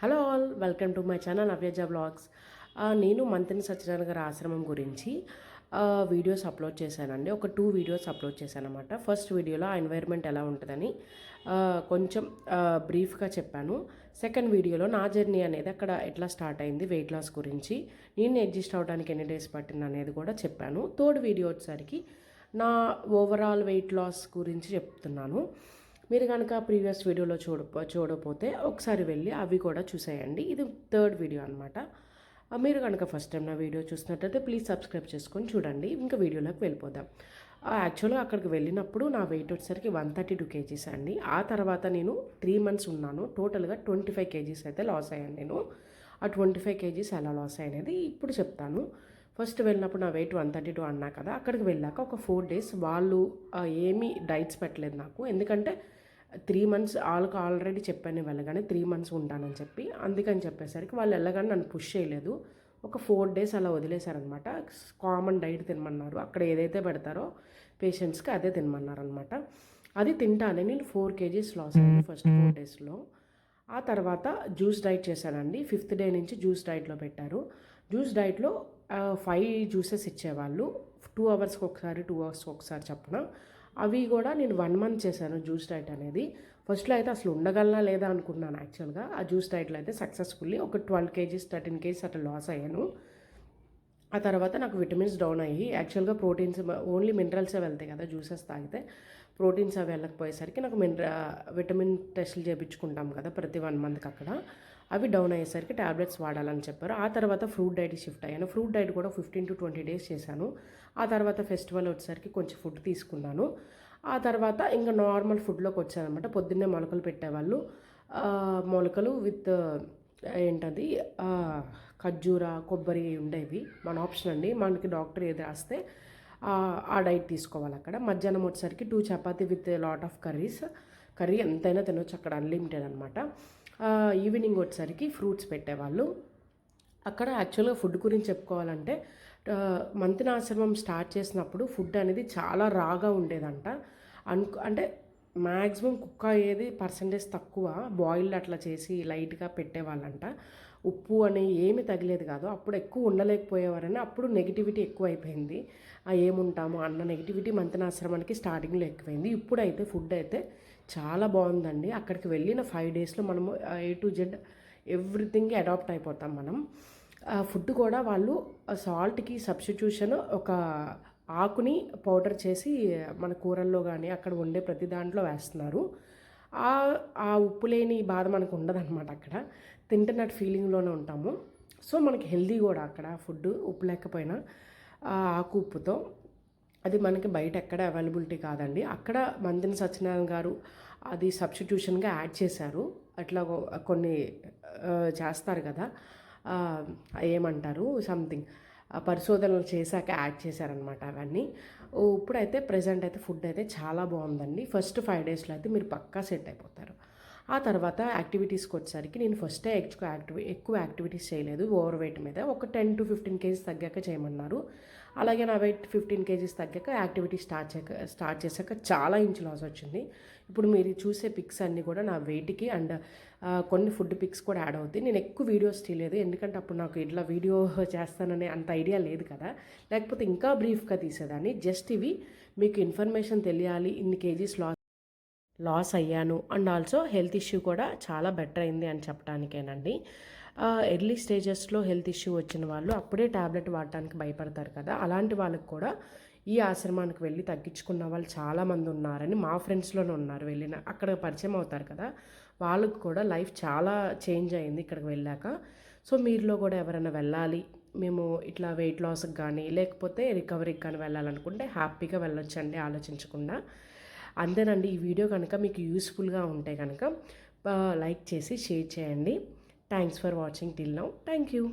Hello all, welcome to my channel Avyaja Blogs. నేను మంతిని సత్యనారాయణ గారి ఆశ్రమం గురించి వీడియోస్ అప్లోడ్ చేశానండి. ఒక 2 వీడియోస్ అప్లోడ్ చేశాను అనమాట. ఫస్ట్ వీడియోలో ఆ ఎన్వైర్న్మెంట్ ఎలా ఉంటుందని కొంచెం బ్రీఫ్గా చెప్పాను. సెకండ్ వీడియోలో నా జర్నీ అనేది అక్కడ ఎట్లా స్టార్ట్ అయింది, వెయిట్ లాస్ గురించి, నేను అడ్జస్ట్ అవ్వడానికి ఎన్ని డేస్ పట్టింది అనేది కూడా చెప్పాను. థర్డ్ వీడియో వచ్చేసరికి నా ఓవరాల్ వెయిట్ లాస్ గురించి చెప్తున్నాను. మీరు కనుక ప్రీవియస్ వీడియోలో చూడకపోతే ఒకసారి వెళ్ళి అవి కూడా చూసేయండి. ఇది థర్డ్ వీడియో అనమాట. మీరు కనుక ఫస్ట్ టైం నా వీడియో చూసినట్టయితే ప్లీజ్ సబ్స్క్రైబ్ చేసుకొని చూడండి. ఇంకా వీడియోలోకి వెళ్ళిపోదాం. యాక్చువల్గా అక్కడికి వెళ్ళినప్పుడు నా వెయిట్ వచ్చేసరికి 132 కేజీస్ అండి. ఆ తర్వాత నేను 3 months ఉన్నాను. టోటల్గా 25 కేజీస్ అయితే లాస్ అయ్యాను నేను. ఆ 25 కేజీస్ ఎలా లాస్ అయ్యేది ఇప్పుడు చెప్తాను. ఫస్ట్ వెళ్ళినప్పుడు నా వెయిట్ 132 అన్నా కదా. అక్కడికి వెళ్ళాక ఒక 4 days వాళ్ళు ఏమీ డైట్స్ పెట్టలేదు నాకు. ఎందుకంటే 3 months వాళ్ళకి ఆల్రెడీ చెప్పాను వెళ్ళగానే 3 months ఉంటానని చెప్పి. అందుకని చెప్పేసరికి వాళ్ళు వెళ్ళగానే నన్ను పుష్ చేయలేదు. ఒక 4 days అలా వదిలేశారనమాట. Common diet తినమన్నారు. అక్కడ ఏదైతే పెడతారో పేషెంట్స్కి అదే తినమన్నారనమాట. అది తింటానే నేను 4 kgs లాస్ అయ్యాను ఫస్ట్ 4 daysలో. ఆ తర్వాత జ్యూస్ డైట్ చేశానండి. 5th day నుంచి జ్యూస్ డైట్లో పెట్టారు. జ్యూస్ డైట్లో 5 జ్యూసెస్ ఇచ్చేవాళ్ళు. 2 hours ఒకసారి 2 hours ఒకసారి చప్పున. అవి కూడా నేను 1 month చేశాను జ్యూస్ డైట్ అనేది. ఫస్ట్లో అయితే అసలు ఉండగలనా లేదా అనుకున్నాను యాక్చువల్గా. ఆ జ్యూస్ డైట్లో అయితే సక్సెస్ఫుల్లీ ఒక 12 kgs 13 kgs అట్లా లాస్ అయ్యాను. ఆ తర్వాత నాకు విటమిన్స్ డౌన్ అయ్యి యాక్చువల్గా ప్రోటీన్స్ ఓన్లీ మినరల్సే వెళ్తాయి కదా జ్యూసెస్ తాగితే. ప్రోటీన్స్ అవి వెళ్ళకపోయేసరికి నాకు విటమిన్ టెస్టులు చేయించుకుంటాం కదా ప్రతి 1 monthకి అక్కడ. అవి డౌన్ అయ్యేసరికి ట్యాబ్లెట్స్ వాడాలని చెప్పారు. ఆ తర్వాత ఫ్రూట్ డైట్ షిఫ్ట్ అయ్యాను. ఫ్రూట్ డైట్ కూడా 15 to 20 days చేశాను. ఆ తర్వాత ఫెస్టివల్ వచ్చేసరికి కొంచెం ఫుడ్ తీసుకున్నాను. ఆ తర్వాత ఇంకా నార్మల్ ఫుడ్లోకి వచ్చాను అనమాట. పొద్దున్నే మొలకలు పెట్టేవాళ్ళు. మొలకలు విత్ ఏంటది ఖర్జూర, కొబ్బరి ఉండేవి. మన ఆప్షన్ అండి. మనకి డాక్టర్ ఏది రాస్తే ఆ డైట్ తీసుకోవాలి అక్కడ. మధ్యాహ్నం వచ్చేసరికి 2 chapati with lot of curry ఎంతైనా తినొచ్చు అక్కడ, అన్లిమిటెడ్ అనమాట. ఈవినింగ్ వచ్చేసరికి ఫ్రూట్స్ పెట్టేవాళ్ళు అక్కడ. యాక్చువల్గా ఫుడ్ గురించి చెప్పుకోవాలంటే మంతిని ఆశ్రమం స్టార్ట్ చేసినప్పుడు ఫుడ్ అనేది చాలా రాగా ఉండేదంట. అంటే మ్యాక్సిమం కుక్ అయ్యేది పర్సంటేజ్ తక్కువ. బాయిల్డ్ అట్లా చేసి లైట్గా పెట్టేవాళ్ళంట. ఉప్పు అని ఏమి తగిలేదు కాదు. అప్పుడు ఎక్కువ ఉండలేకపోయేవారని అప్పుడు నెగిటివిటీ ఎక్కువ అయిపోయింది. ఏముంటాము అన్న నెగిటివిటీ మంతిని ఆశ్రమానికి స్టార్టింగ్లో ఎక్కువైంది. ఇప్పుడైతే ఫుడ్ అయితే చాలా బాగుందండి. అక్కడికి వెళ్ళిన 5 daysలో మనము A to Z everything adapt అయిపోతాం మనం. ఫుడ్ కూడా వాళ్ళు సాల్ట్కి సబ్స్టిట్యూషన్ ఒక ఆకుని పౌడర్ చేసి మన కూరల్లో కానీ అక్కడ వండే ప్రతి దాంట్లో వేస్తున్నారు. ఆ ఉప్పు లేని బాధ మనకు ఉండదన్నమాట. అక్కడ తింటున్నట్టు ఫీలింగ్లోనే ఉంటాము. సో మనకి హెల్దీ కూడా అక్కడ ఫుడ్ ఉప్పు లేకపోయినా ఆకు ఉప్పుతో. అది మనకి బయట ఎక్కడ అవైలబిలిటీ కాదండి. అక్కడ మంతిని సత్యనారాయణ గారు అది సబ్స్టిట్యూషన్గా యాడ్ చేశారు. అట్లా కొన్ని చేస్తారు కదా, ఏమంటారు సంథింగ్ పరిశోధనలు చేశాక యాడ్ చేశారనమాట అవన్నీ. ఇప్పుడైతే ప్రజెంట్ అయితే ఫుడ్ అయితే చాలా బాగుందండి. ఫస్ట్ 5 daysలో అయితే మీరు పక్కా సెట్ అయిపోతారు. ఆ తర్వాత యాక్టివిటీస్కి వచ్చేసరికి నేను ఫస్టే ఎక్కువ యాక్టివిటీస్ చేయలేదు. ఓవర్ వెయిట్ మీద ఒక 10 to 15 kgs తగ్గాక చేయమన్నారు. అలాగే నా వెయిట్ 15 kgs తగ్గాక యాక్టివిటీ స్టార్ట్ చేశాక చాలా ఇంచ్ లాస్ వచ్చింది. ఇప్పుడు మీరు చూసే పిక్స్ అన్నీ కూడా నా వెయిట్కి అండ్ కొన్ని ఫుడ్ పిక్స్ కూడా యాడ్ అవుతాయి. నేను ఎక్కువ వీడియోస్ తీయలేదు, ఎందుకంటే అప్పుడు నాకు ఇట్లా వీడియో చేస్తాననే అంత ఐడియా లేదు కదా. లేకపోతే ఇంకా బ్రీఫ్గా తీసేదాన్ని. జస్ట్ ఇవి మీకు ఇన్ఫర్మేషన్ తెలియాలి, ఇన్ని కేజీస్ లాస్ అయ్యాను అండ్ ఆల్సో హెల్త్ ఇష్యూ కూడా చాలా బెటర్ అయింది అని చెప్పడానికేనండి. ఎర్లీ స్టేజెస్లో హెల్త్ ఇష్యూ వచ్చిన వాళ్ళు అప్పుడే ట్యాబ్లెట్ వాడటానికి భయపడతారు కదా, అలాంటి వాళ్ళకి కూడా ఈ ఆశ్రమానికి వెళ్ళి తగ్గించుకున్న వాళ్ళు చాలామంది ఉన్నారని మా ఫ్రెండ్స్లోనే ఉన్నారు. వెళ్ళిన అక్కడ పరిచయం అవుతారు కదా, వాళ్ళకు కూడా లైఫ్ చాలా చేంజ్ అయింది ఇక్కడికి వెళ్ళాక. సో మీరులో కూడా ఎవరైనా వెళ్ళాలి, మేము ఇట్లా వెయిట్ లాస్కి కానీ లేకపోతే రికవరీకి కానీ వెళ్ళాలనుకుంటే హ్యాపీగా వెళ్ళొచ్చండి ఆలోచించకుండా. అంతేనండి. ఈ వీడియో కనుక మీకు యూస్ఫుల్గా ఉంటే కనుక లైక్ చేసి షేర్ చేయండి. Thanks for watching till now. Thank you.